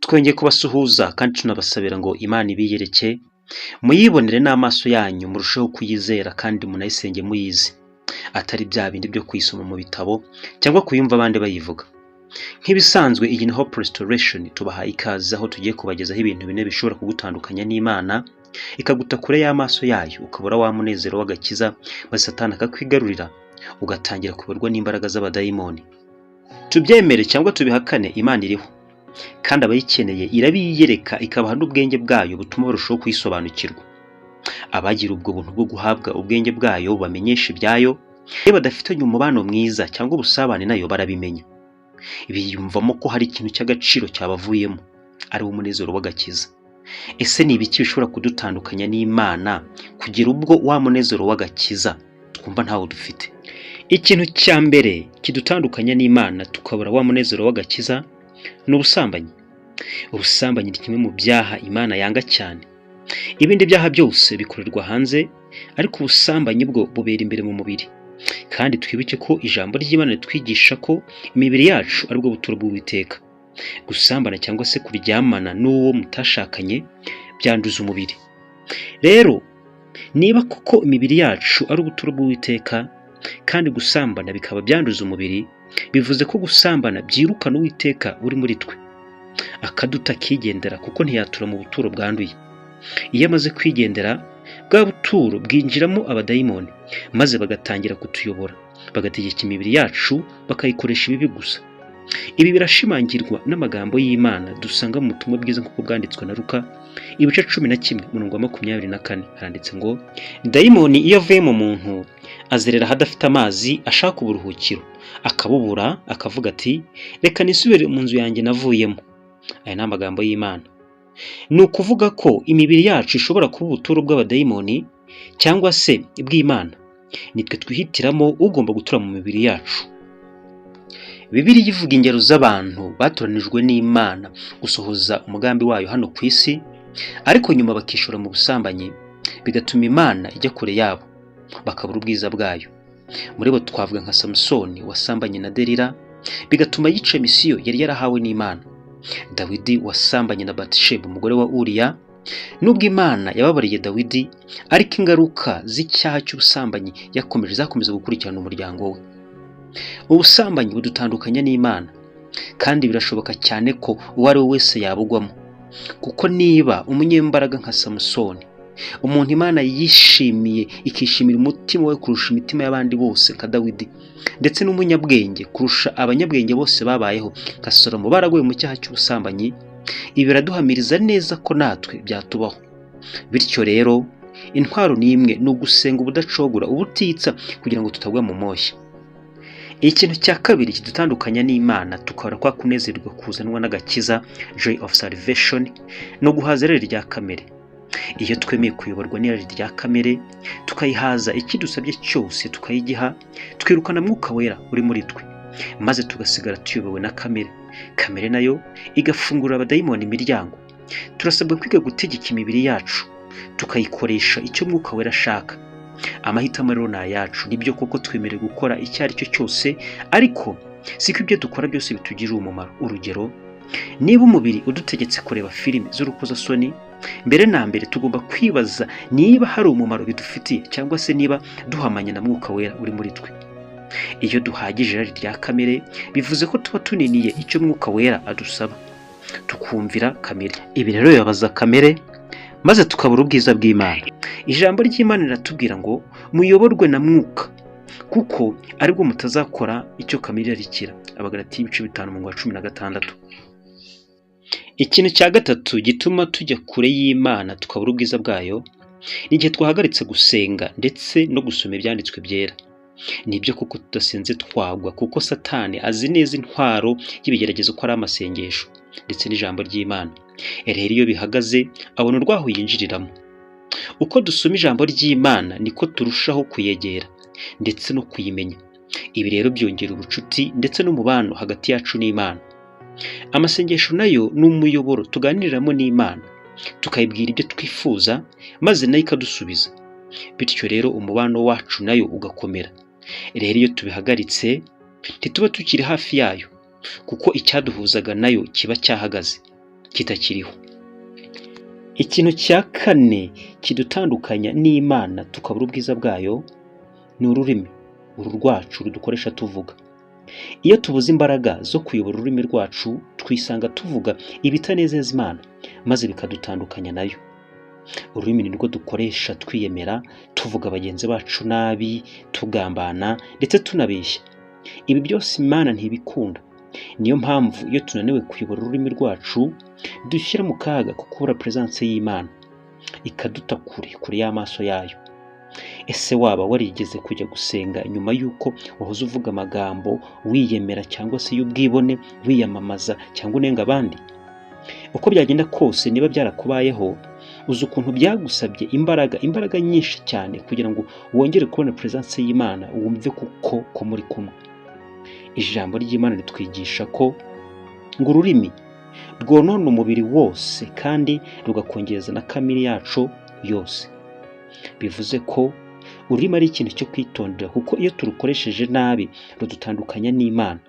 Twongeye kubasuhuza kandi tunabasabira ngo Imana ibiyereke muyibonere n'amaso yanyu murusheho kuyizera kandi munayisenge muyizi, atari bya bindi byo kuyisoma mu bitabo cyangwa kuyumva abandi bayivuga. Nk'ibisanzwe iyi ni Hope Restoration, tubahaye ikaze aho tugiye kubagezaho ibintu bine bishobora kugutandukanya n'Imana, ikaguta kure y'amaso yayo, ukabura wa munezero w'agakiza, maze Satani akakwigarurira ugatangira kuyoborwa n'imbaraga z'abadayimoni. Tubyemere cyangwa tubihakane, Imana iriho kandi abayikeneye irabiyereka, ikabaha n'ubwenge bwayo butuma barushaho kuyisobanukirwa. Abagira ubwo buntu bwo guhabwa ubwenge bwayo bamenyesha ibyayo, iyo badafitanye umubano mwiza cyangwa ubusabane nayo barabimenya, biyumvamo ko hari ikintu cy'agaciro cyabavuyemo, ari umunezero w'agakiza. Ese ni ibiki bishobora kudutandukanya n'Imana kugira ubwo wa munezero w'agakiza twumva ntawo dufite? Ikintu cya mbere kidutandukanya n'Imana tukabura wa munezero w'agakiza ni ubusambanyi. Ubusambanyi ni kimwe mu byaha Imana yanga cyane. Ibindi byaha byose bikorerwa hanze, ariko ubusambanyi bwo bubera imbere mu mubiri. Kandi twibuke ko ijambo ry'Imana ritwigisha ko imibiri yacu ari bwo buturo bw'Uwiteka. Gusambana cyangwa se kuryamana n'uwo mutashakanye byanduza umubiri. Rero niba koko imibiri yacu ari ubuturo bw'Uwiteka kandi gusambana bikaba byanduza umubiri, bivuze ko gusambana byirukana Uwiteka uri muri twe, akaduta akigendera kuko ntiyatura mu buturo bwanduye. Iyo amaze kwigendera, bwa buturo bwinjiramo abadayimoni, maze bagatangira kutuyobora, bagategeka imibiri yacu, bakayikoresha ibibi gusa. Ibi birashimangirwa n'amagambo y'Imana dusanga mu butumwa bwiza nk'uko bwanditswe na Luka ibice 11:24. Haranditse ngo, dayimoni iyo avuye mu muntu azerera ahadafite amazi, ashaka uburuhukiro, akabubura, akavuga ati reka nisubire mu nzu yanjye navuyemo. Aya ni amagambo y'Imana. Ni ukuvuga ko imibiri yacu ishobora kuba ubuturo bw'abadayimoni cyangwa se bw'Imana. Nitwe twihitiramo ugomba gutura mu mibiri yacu. Bibiliya ivuga ingero z'abantu batoranijwe n'Imana gusohoza umugambi wayo hano ku isi, ariko nyuma bakishora mu busambanyi, bigatuma Imana ijya kure yabo, bakabura ubwiza bwayo. Muri bo twavuga nka Samusoni wasambanye na Delila, bigatuma yica misiyo yari yarahawe n'Imana. Dawidi wasambanye na Batisheba umugore wa Uriya, nubwo Imana yababariye Dawidi, ariko ingaruka z'icyaha cy'ubusambanyi zakomeza gukurikirana umuryango we. Ubusambanyi budutandukanya n'Imana, kandi birashoboka cyane ko uwo ari we wese yabugwamo, kuko niba umunyembaraga nka Samusoni, umuntu Imana yishimiye ikishimira umutima we kurusha imitima y'abandi bose nka Dawidi, ndetse n'umunyabwenge kurusha abanyabwenge bose babayeho nka Salomo, baraguye mu cyaha cy'ubusambanyi, ibi biraduhamiriza neza ko natwe byatubaho. Bityo rero intwaro ni imwe, ni ugusenga ubudacogora, ubutitsa, kugira ngo tutagwa mu moshya. Ikintu cya kabiri kidutandukanya n'Imana tukabura kwa kunezerwa kuzanwa n'agakiza, joy of salvation, no guhaza irari rya kamere. Iyo twemeye kuyoborwa n'irari rya kamere, tukayihaza, ikidusabye cyose tukayigiha, twirukana Mwuka Wera uri muri twe, maze tugasigara tuyobowe na kamere. Kamere nayo igafungura abadayimoni imiryango. Turasabwa kwiga gutegeka imibiri yacu, tukayikoresha icyo Mwuka Wera ashaka. Amahitamo rero ni ayacu. Nibyo koko twemerewe gukora icyo ari cyo cyose, ariko siko ibyo dukora byose bitugirira umumaro. Urugero, niba umubiri udutegetse kureba filime z'urukozasoni, mbere na mbere tugomba kwibaza niba hari umumaro bidufitiye, cyangwa se niba duhamanya na Mwuka Wera uri muri twe. Iyo duhagije irari rya kamere, bivuze ko tuba tuniniye icyo Mwuka Wera adusaba, tukumvira kamere. Ibi rero bibabaza kamere, maze tukabura ubwiza bw'Imana. Ijambo ry'Imana riratubwira ngo muyoborwe na Mwuka, kuko aribwo mutazakora icyo kamere irarikira. Abagalatiya 5:16. Ikintu cya gatatu gituma tujya kure y'Imana tukabura ubwiza bwayo, ni igihe twahagaritse gusenga ndetse no gusoma ibyanditswe byera. Nibyo kuko tudasenze twagwa, kuko Satani azi neza intwaro y'ibigeragezo ko ari amasengesho ndetse n'ijambo ry'Imana. Rero iyo bihagaze, abona urwaho yinjiriramo. Uko dusoma ijambo ry'Imana niko turushaho kuyegera ndetse no kuyimenya. Ibi rero byongera ubucuti ndetse n'umubano hagati yacu n'Imana. Amasengesho nayo ni umuyoboro tuganiriramo n'Imana, tukayibwira ibyo twifuza, maze nayo ikadusubiza. Bityo rero umubano wacu nayo ugakomera. Rero iyo tubihagaritse, ntituba tukiri hafi yayo, kuko icyaduhuzaga nayo kiba cyahagaze. kitakiriho. Ikintu cya kane kidutandukanya n'Imana tukabura ubwiza bwayo ni ururimi, uru rwacu rudukoresha tuvuga. Iyo tubuze imbaraga zo kuyobora ururimi rwacu, twisanga tuvuga ibitanezeza Imana maze bikadutandukanya nayo. Ururimi ni rwo dukoresha twiyemera, tuvuga bagenzi bacu nabi, tugambana ndetse tunabeshya. Ibi byose Imana ntibikunda. Niyo mpamvu iyo tunaniwe kuyobora ururimi rwacu, dushyira mu kaga ko kubura presence y'Imana, ikaduta kure y'amaso yayo. Ese waba warigeze kujya gusenga nyuma y'uko wahoze uvuga amagambo wiyemera cyangwa se y'ubwibone, wiyamamaza cyangwa unenga abandi? Uko byagenda kose, niba byarakubayeho, uzi ukuntu byagusabye imbaraga nyinshi cyane kugira ngo wongere kubona presence y'Imana, wumve ko muri kumwe. Ijambo ry'Imana ritwigisha ko ngo ururimi rwonona umubiri wose kandi rugakongeza na kamere yacu yose. Bivuze ko ururimi ari ikintu cyo kwitondera, kuko iyo turukoresheje nabi rudutandukanya n'Imana.